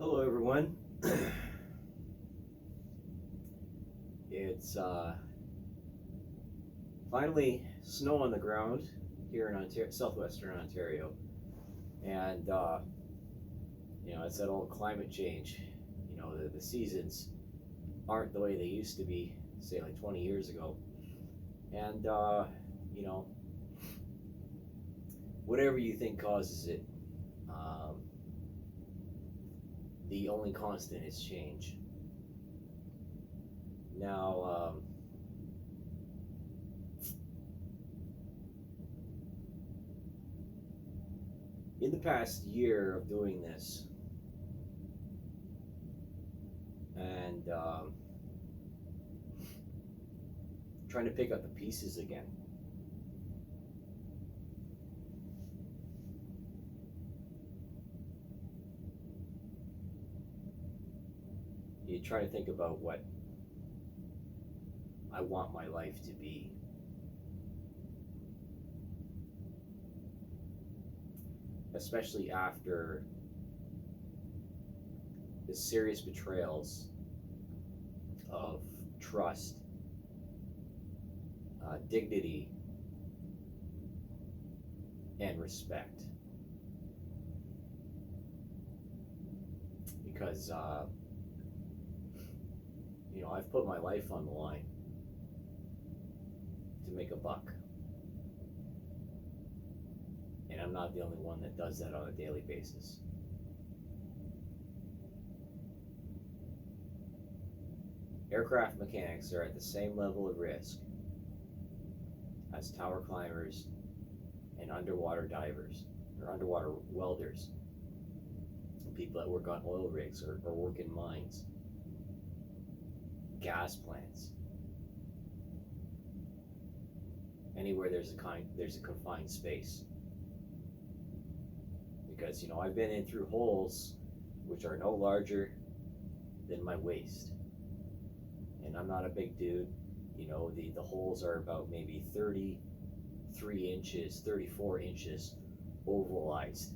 Hello, everyone. It's finally snow on the ground here in Ontario, southwestern Ontario, and it's that old climate change. The seasons aren't the way they used to be, say like 20 years ago, and you know, whatever you think causes it, um, the only constant is change. Now. In the past year of doing this, and trying to pick up the pieces again, you try to think about what I want my life to be. Especially after the serious betrayals of trust, dignity, and respect. Because, I've put my life on the line to make a buck. And I'm not the only one that does that on a daily basis. Aircraft mechanics are at the same level of risk as tower climbers and underwater divers or underwater welders, and people that work on oil rigs or work in mines, gas plants, anywhere there's a confined space. Because I've been in through holes which are no larger than my waist, and I'm not a big dude. The holes are about maybe 33 inches, 34 inches ovalized,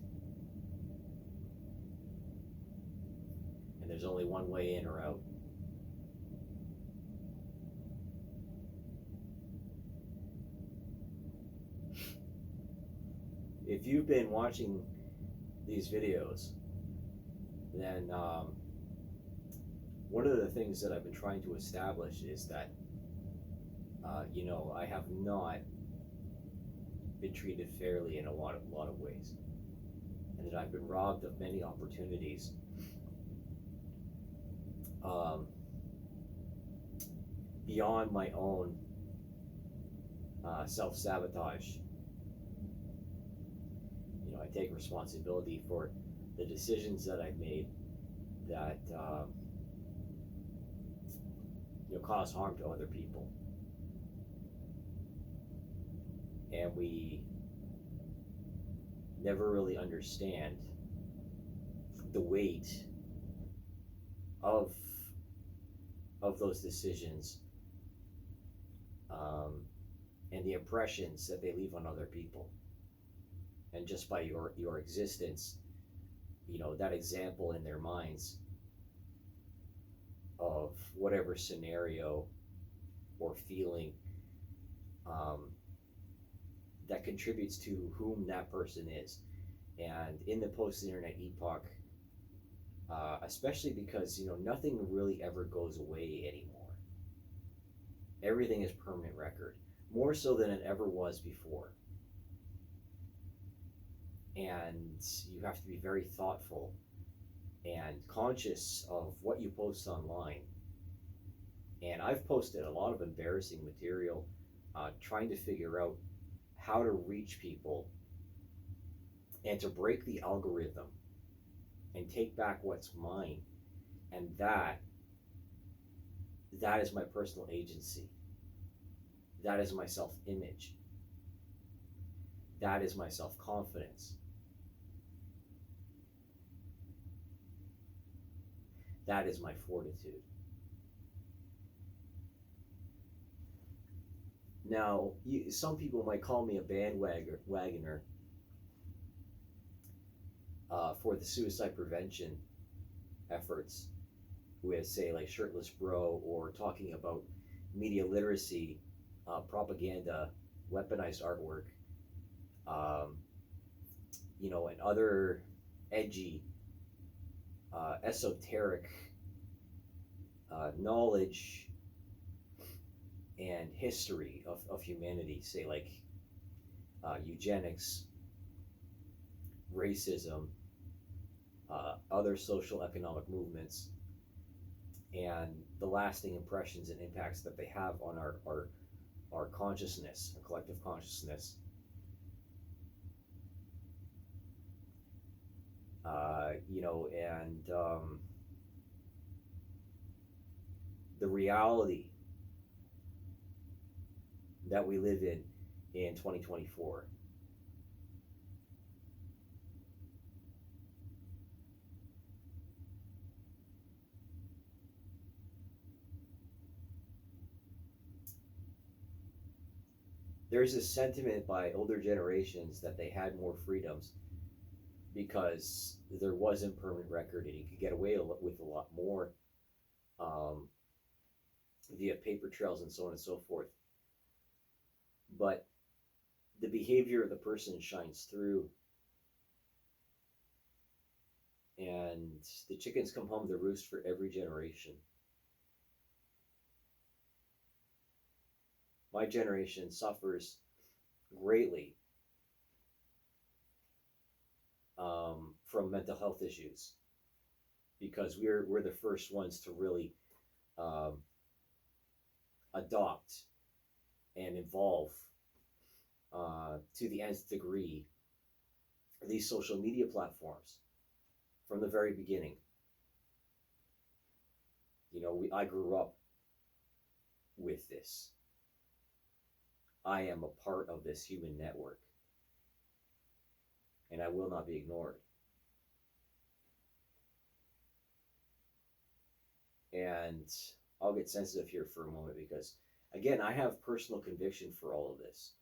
and there's only one way in or out. If you've been watching these videos, then one of the things that I've been trying to establish is that I have not been treated fairly in a lot of ways, and that I've been robbed of many opportunities beyond my own self-sabotage. I take responsibility for the decisions that I've made that cause harm to other people, and we never really understand the weight of those decisions, and the impressions that they leave on other people. And just by your existence, that example in their minds of whatever scenario or feeling that contributes to whom that person is. And in the post-internet epoch, especially because nothing really ever goes away anymore. Everything is permanent record, more so than it ever was before. And you have to be very thoughtful and conscious of what you post online. And I've posted a lot of embarrassing material, trying to figure out how to reach people and to break the algorithm and take back what's mine. And that is my personal agency. That is my self-image. That is my self-confidence. That is my fortitude. Now, some people might call me a bandwagoner for the suicide prevention efforts with, say, like Shirtless Bro, or talking about media literacy, propaganda, weaponized artwork, um, and other edgy, esoteric knowledge and history of humanity, say like eugenics, racism, other social economic movements, and the lasting impressions and impacts that they have on our consciousness, our collective consciousness. And the reality that we live in 2024. There's a sentiment by older generations that they had more freedoms because there wasn't permanent record and you could get away with a lot more, um, via paper trails and so on and so forth. But the behavior of the person shines through, and the chickens come home to roost for every generation. My generation suffers greatly, from mental health issues because we're the first ones to really, um, adopt and evolve, to the nth degree, these social media platforms from the very beginning. I grew up with this. I am a part of this human network, and I will not be ignored. And I'll get sensitive here for a moment because, again, I have personal conviction for all of this.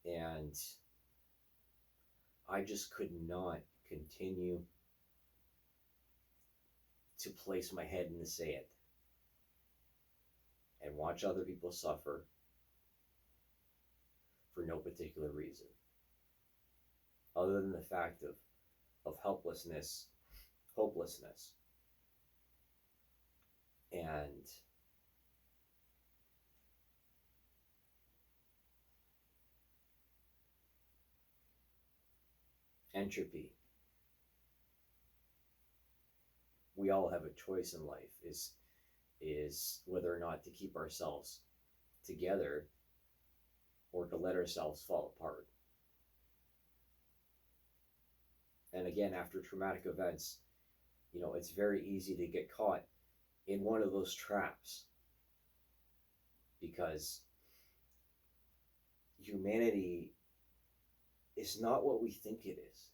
And I just could not continue to place my head in the sand and watch other people suffer for no particular reason other than the fact of helplessness, hopelessness, and entropy. We all have a choice in life, is whether or not to keep ourselves together or to let ourselves fall apart. And again, after traumatic events, it's very easy to get caught in one of those traps because humanity is not what we think it is.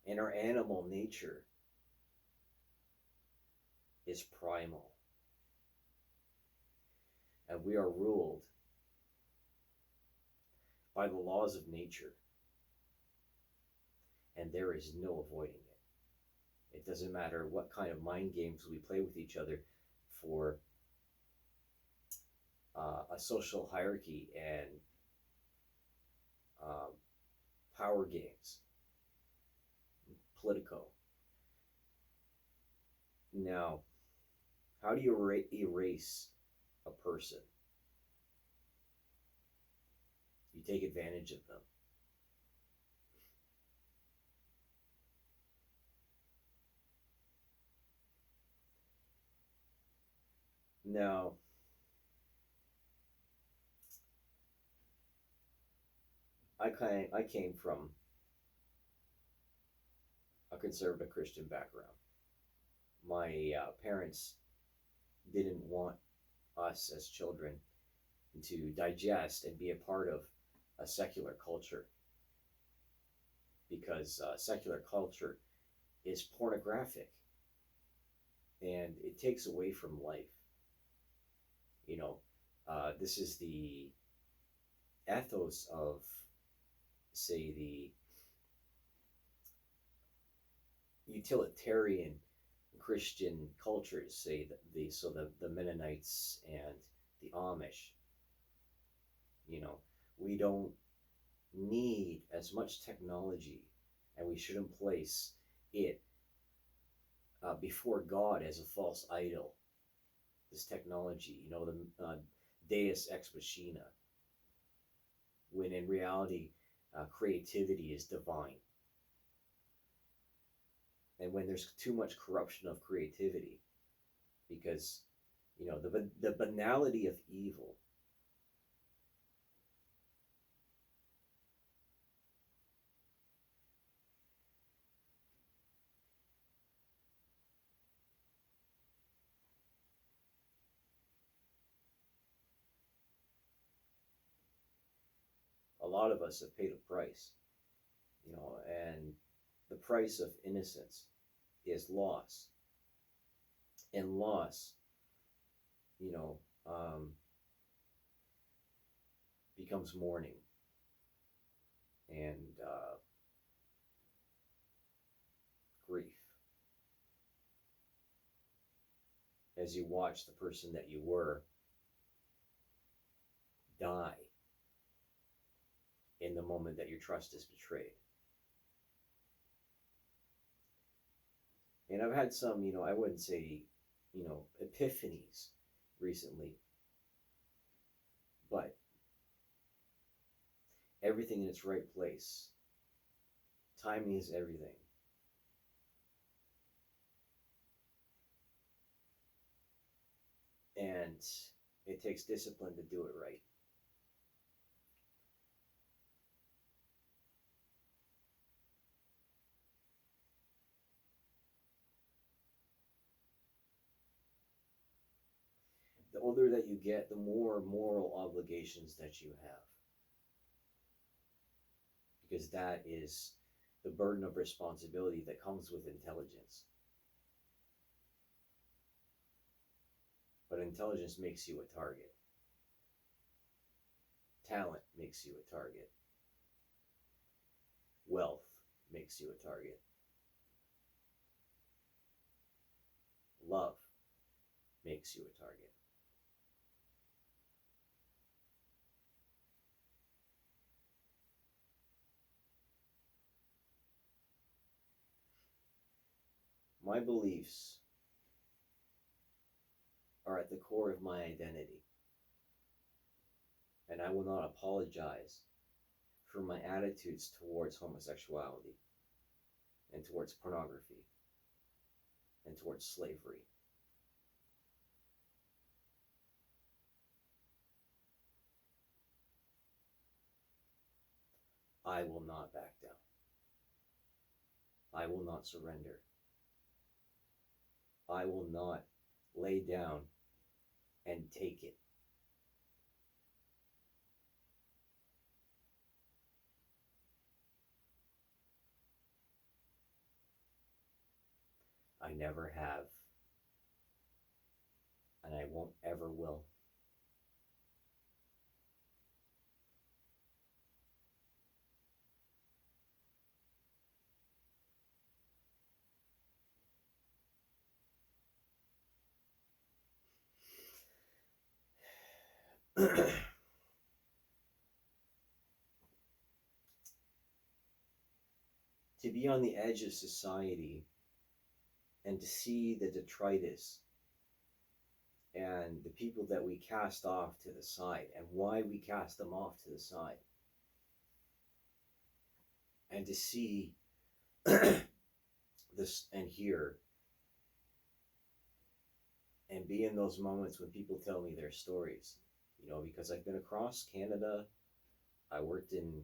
And our animal nature is primal. And we are ruled by the laws of nature. And there is no avoiding it. It doesn't matter what kind of mind games we play with each other for a social hierarchy and um, power games, Politico. Now, how do you erase a person? You take advantage of them. Now, I came from a conservative Christian background. My parents didn't want us as children to digest and be a part of a secular culture because secular culture is pornographic and it takes away from life. This is the ethos of, say, the utilitarian Christian cultures, say the Mennonites and the Amish, you know, we don't need as much technology, and we shouldn't place it before God as a false idol. This technology, the Deus ex machina, when in reality, creativity is divine. And when there's too much corruption of creativity, because the banality of evil, a lot of us have paid a price, and the price of innocence is loss. And loss, you know, um, becomes mourning and grief as you watch the person that you were die in the moment that your trust is betrayed. And I've had some, I wouldn't say, epiphanies recently, but everything in its right place. Timing is everything. And it takes discipline to do it right. The older that you get, the more moral obligations that you have. Because that is the burden of responsibility that comes with intelligence. But intelligence makes you a target. Talent makes you a target. Wealth makes you a target. Love makes you a target. My beliefs are at the core of my identity, and I will not apologize for my attitudes towards homosexuality and towards pornography and towards slavery. I will not back down. I will not surrender. I will not lay down and take it. I never have, and I won't ever will. To be on the edge of society and to see the detritus and the people that we cast off to the side and why we cast them off to the side, and to see this and hear and be in those moments when people tell me their stories, because I've been across Canada. I worked in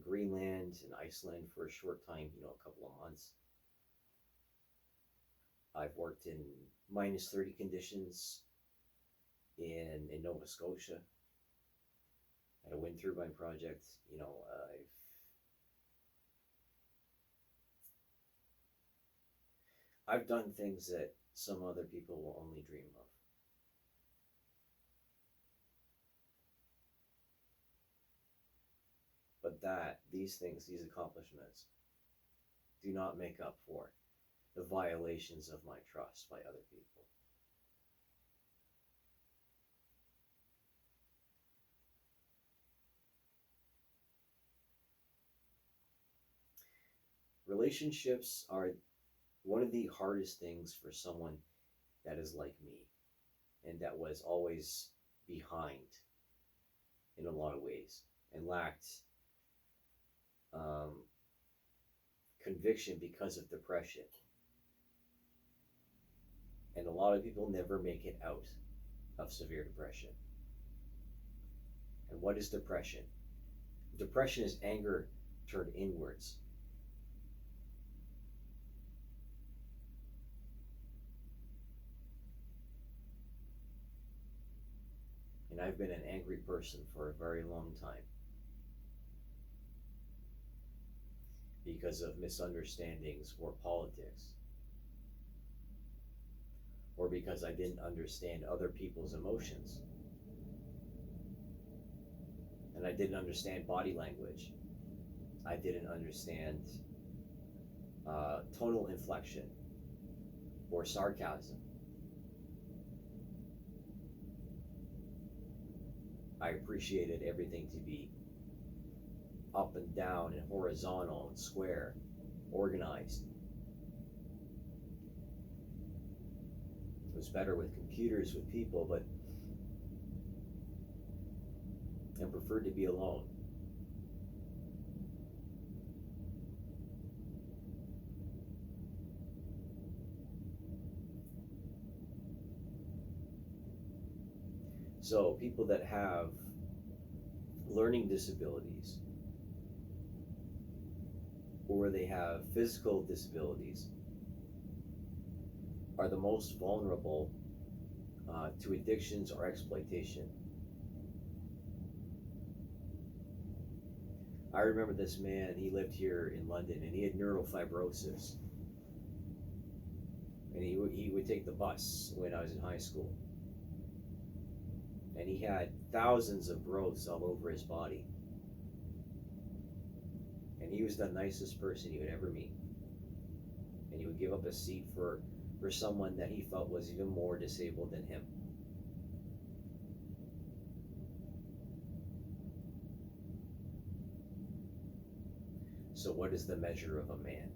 Greenland and Iceland for a short time, a couple of months. I've worked in minus 30 conditions in Nova Scotia at a wind turbine project. I've done things that some other people will only dream of. But these accomplishments do not make up for the violations of my trust by other people. Relationships are one of the hardest things for someone that is like me and that was always behind in a lot of ways and lacked um, conviction because of depression. And a lot of people never make it out of severe depression. And what is depression? Depression is anger turned inwards. And I've been an angry person for a very long time because of misunderstandings or politics, or because I didn't understand other people's emotions. And I didn't understand body language. I didn't understand tonal inflection or sarcasm. I appreciated everything to be up and down and horizontal and square, organized. It was better with computers, with people, but I preferred to be alone. So people that have learning disabilities or they have physical disabilities are the most vulnerable to addictions or exploitation. I remember this man, he lived here in London and he had neurofibrosis. And he would take the bus when I was in high school. And he had thousands of growths all over his body. And he was the nicest person you would ever meet. And he would give up a seat for someone that he felt was even more disabled than him. So what is the measure of a man?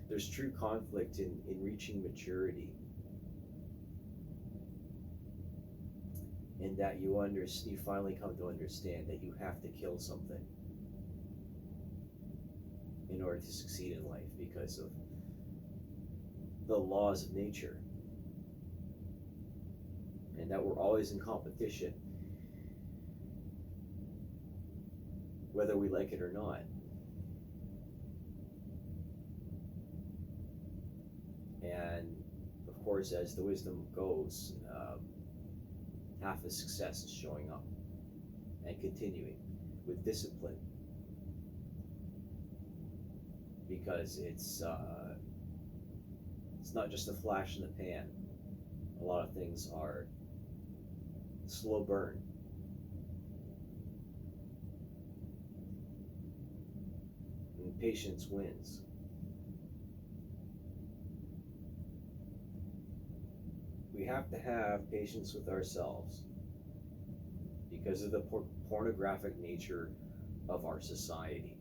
There's true conflict in reaching maturity. In that you finally come to understand that you have to kill something in order to succeed in life because of the laws of nature. And that we're always in competition, whether we like it or not. And of course, as the wisdom goes, half of success is showing up and continuing with discipline, because it's not just a flash in the pan. A lot of things are slow burn. And patience wins. We have to have patience with ourselves because of the pornographic nature of our society.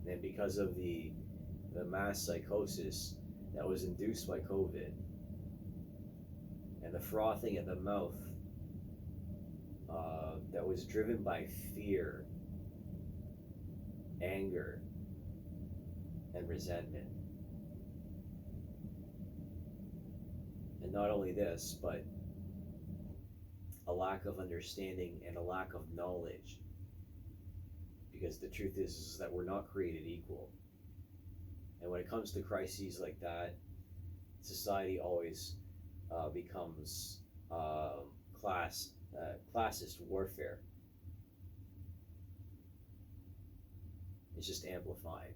And because of the mass psychosis that was induced by COVID and the frothing at the mouth that was driven by fear, anger, and resentment. And not only this, but a lack of understanding and a lack of knowledge. Because the truth is that we're not created equal. And when it comes to crises like that, society always becomes classist warfare. It's just amplified.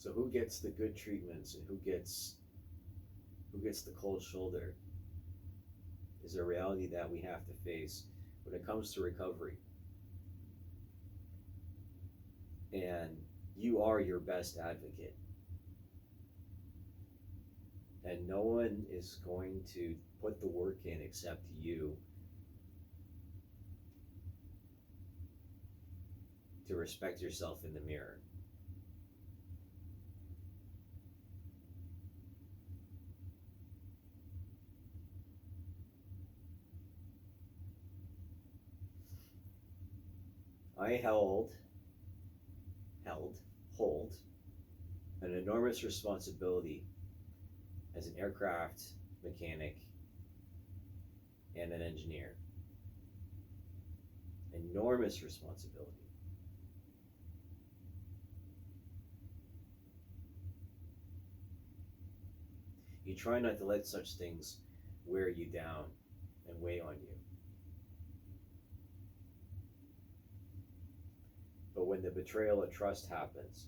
So who gets the good treatments and who gets the cold shoulder is a reality that we have to face when it comes to recovery. And you are your best advocate. And no one is going to put the work in except you to respect yourself in the mirror. I hold an enormous responsibility as an aircraft mechanic and an engineer. Enormous responsibility. You try not to let such things wear you down and weigh on you. But when the betrayal of trust happens,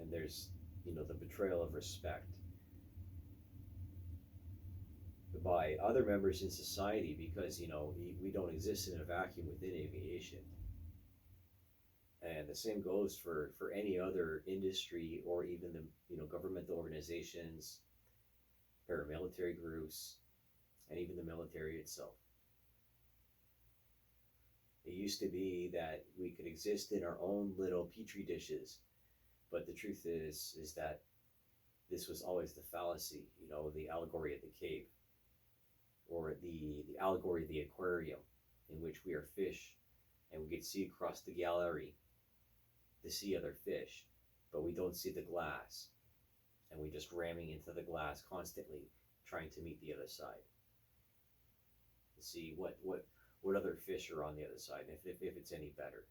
and there's, the betrayal of respect by other members in society, because, we don't exist in a vacuum within aviation. And the same goes for any other industry or even the, governmental organizations, paramilitary groups, and even the military itself. It used to be that we could exist in our own little petri dishes, but the truth is that this was always the fallacy, the allegory of the cave, or the allegory of the aquarium, in which we are fish, and we could see across the gallery to see other fish, but we don't see the glass, and we just ramming into the glass constantly, trying to meet the other side, to see what other fish are on the other side, and if it's any better.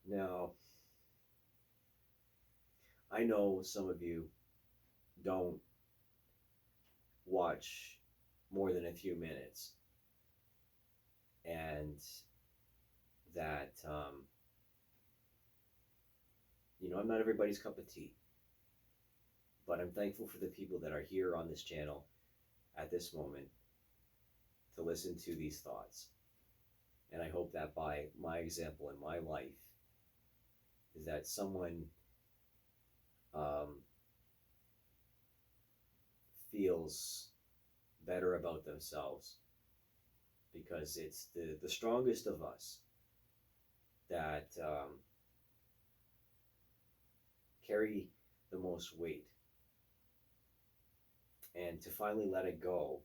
Now, I know some of you don't watch more than a few minutes, and that, I'm not everybody's cup of tea, but I'm thankful for the people that are here on this channel at this moment to listen to these thoughts. And I hope that by my example in my life is that someone feels better about themselves, because it's the strongest of us that carry the most weight. And to finally let it go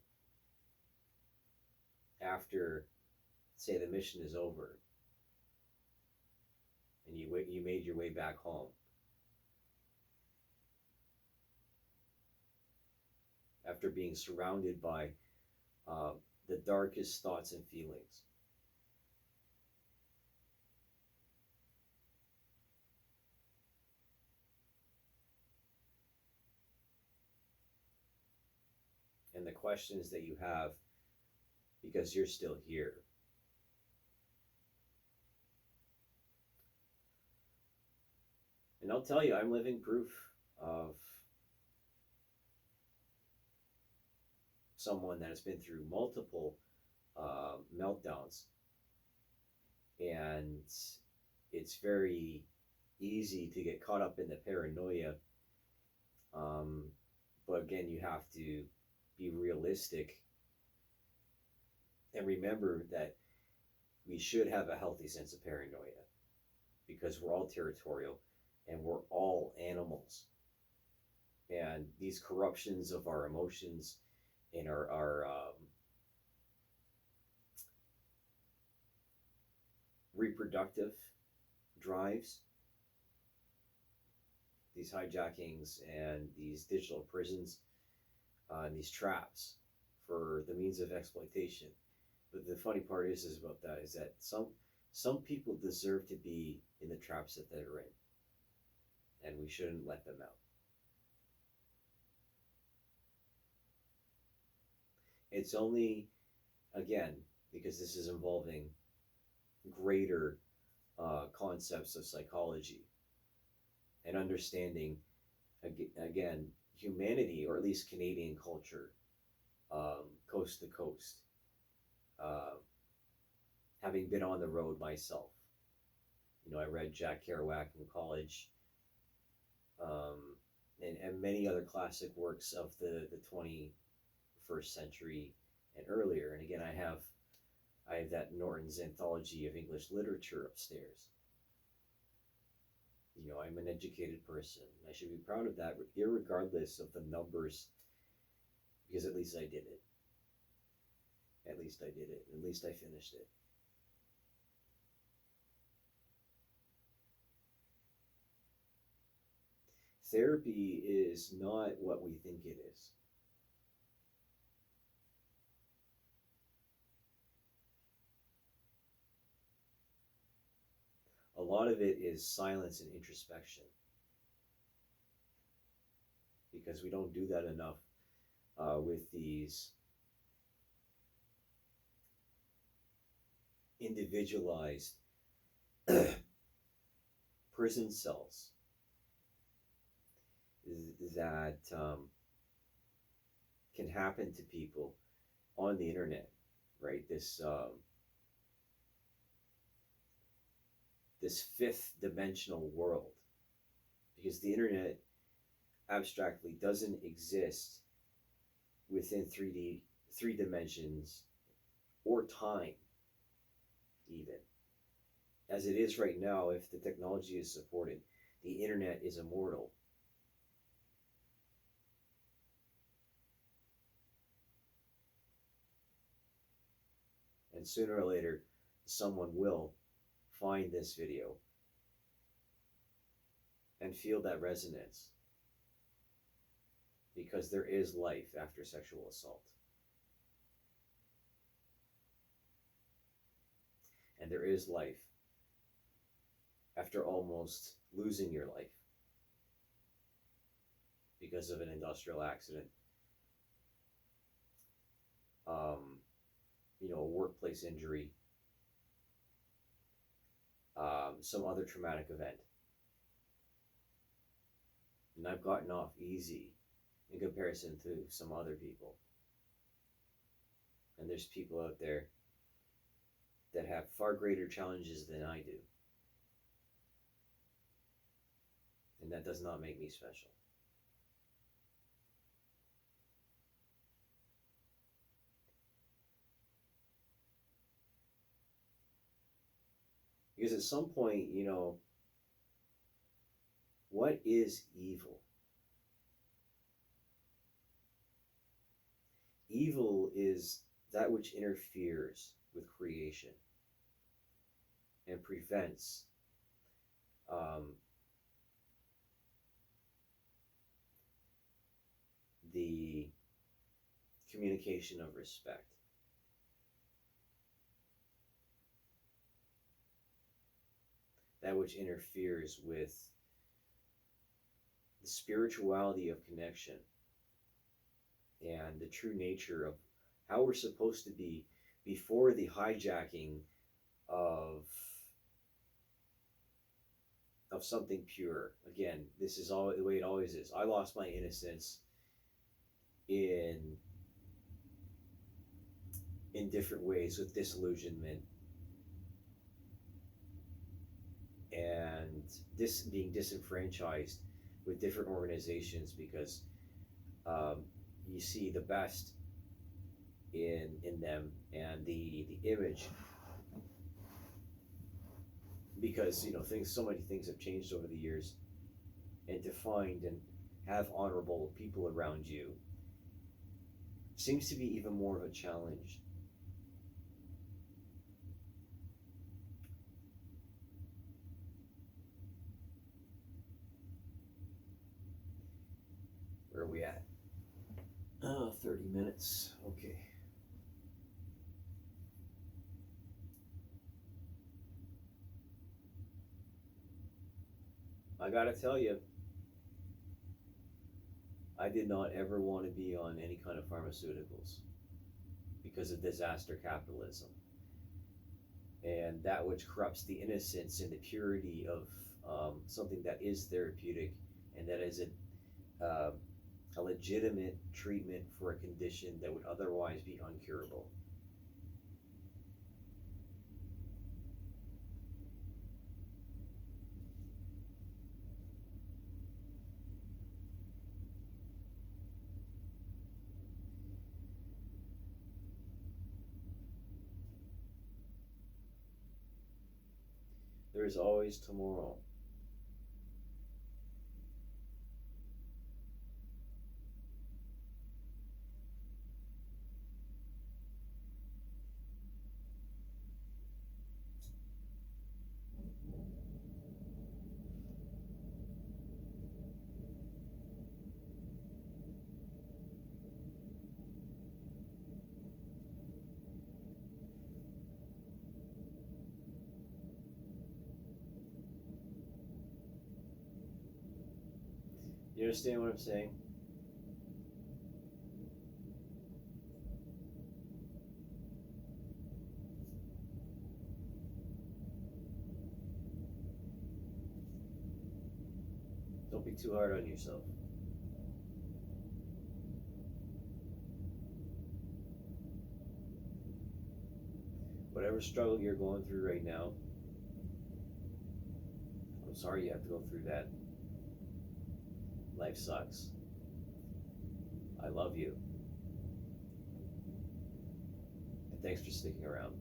after, say, the mission is over and you made your way back home, after being surrounded by the darkest thoughts and feelings. And the questions that you have because you're still here. And I'll tell you, I'm living proof of someone that has been through multiple meltdowns. And it's very easy to get caught up in the paranoia. But again, you have to be realistic and remember that we should have a healthy sense of paranoia, because we're all territorial and we're all animals. And these corruptions of our emotions and our reproductive drives, these hijackings and these digital prisons, and these traps for the means of exploitation. But the funny part is about that is that Some people deserve to be in the traps that they're in, and we shouldn't let them out. It's only, again, because this is involving greater concepts of psychology and understanding, again, humanity, or at least Canadian culture, coast to coast. Uh, Having been on the road myself, I read Jack Kerouac in college, and many other classic works of the 21st century and earlier. And again, I have that Norton's Anthology of English Literature upstairs. I'm an educated person. I should be proud of that, irregardless of the numbers, because at least I did it. At least I did it. At least I finished it. Therapy is not what we think it is. A lot of it is silence and introspection, because we don't do that enough with these individualized prison cells that can happen to people on the internet, right? This fifth dimensional world, because the internet abstractly doesn't exist within three dimensions, or time, even. As it is right now, if the technology is supported, the internet is immortal. And sooner or later, someone will find this video and feel that resonance, because there is life after sexual assault. And there is life after almost losing your life because of an industrial accident, a workplace injury, some other traumatic event. And I've gotten off easy in comparison to some other people. And there's people out there that have far greater challenges than I do. And that does not make me special. Because at some point, what is evil? Evil is that which interferes with creation and prevents the communication of respect. That which interferes with the spirituality of connection and the true nature of how we're supposed to be before the hijacking of something pure. Again, this is all the way it always is. I lost my innocence in different ways, with disillusionment and being disenfranchised with different organizations, because you see the best in them and the image, because so many things have changed over the years, and to find and have honorable people around you seems to be even more of a challenge. Where are we at? 30 minutes. Okay. I gotta tell you, I did not ever want to be on any kind of pharmaceuticals because of disaster capitalism and that which corrupts the innocence and the purity of something that is therapeutic and that is a legitimate treatment for a condition that would otherwise be uncurable. There's always tomorrow. You understand what I'm saying? Don't be too hard on yourself. Whatever struggle you're going through right now, I'm sorry you have to go through that. Life sucks. I love you. And thanks for sticking around.